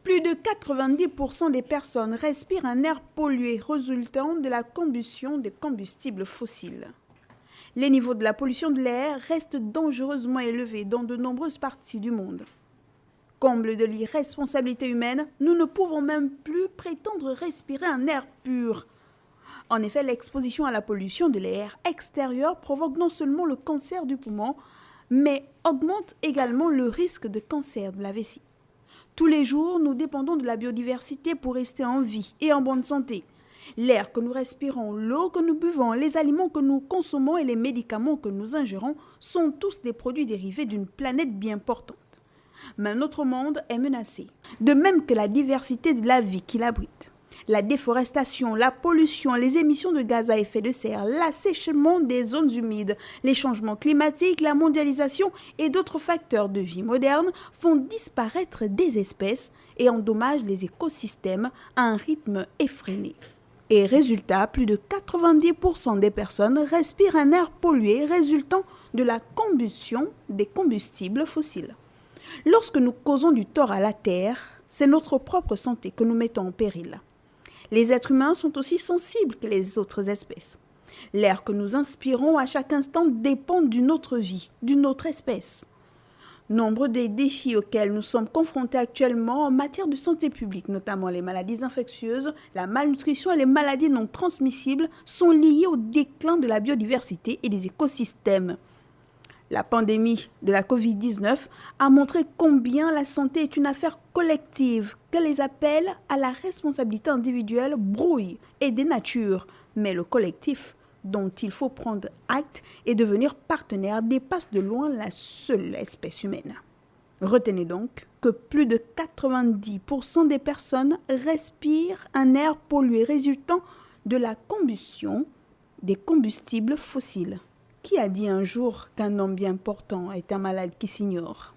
Plus de 90% des personnes respirent un air pollué résultant de la combustion des combustibles fossiles. Les niveaux de la pollution de l'air restent dangereusement élevés dans de nombreuses parties du monde. Comble de l'irresponsabilité humaine, nous ne pouvons même plus prétendre respirer un air pur. En effet, l'exposition à la pollution de l'air extérieur provoque non seulement le cancer du poumon, mais augmente également le risque de cancer de la vessie. Tous les jours, nous dépendons de la biodiversité pour rester en vie et en bonne santé. L'air que nous respirons, l'eau que nous buvons, les aliments que nous consommons et les médicaments que nous ingérons sont tous des produits dérivés d'une planète bien portante. Mais notre monde est menacé, de même que la diversité de la vie qu'il abrite. La déforestation, la pollution, les émissions de gaz à effet de serre, l'assèchement des zones humides, les changements climatiques, la mondialisation et d'autres facteurs de vie moderne font disparaître des espèces et endommagent les écosystèmes à un rythme effréné. Et résultat, plus de 90% des personnes respirent un air pollué résultant de la combustion des combustibles fossiles. Lorsque nous causons du tort à la Terre, c'est notre propre santé que nous mettons en péril. Les êtres humains sont aussi sensibles que les autres espèces. L'air que nous inspirons à chaque instant dépend d'une autre vie, d'une autre espèce. Nombre des défis auxquels nous sommes confrontés actuellement en matière de santé publique, notamment les maladies infectieuses, la malnutrition et les maladies non transmissibles, sont liés au déclin de la biodiversité et des écosystèmes. La pandémie de la Covid-19 a montré combien la santé est une affaire collective, que les appels à la responsabilité individuelle brouillent et dénaturent. Mais le collectif, dont il faut prendre acte et devenir partenaire, dépasse de loin la seule espèce humaine. Retenez donc que plus de 90% des personnes respirent un air pollué résultant de la combustion des combustibles fossiles. Qui a dit un jour qu'un homme bien portant est un malade qui s'ignore ?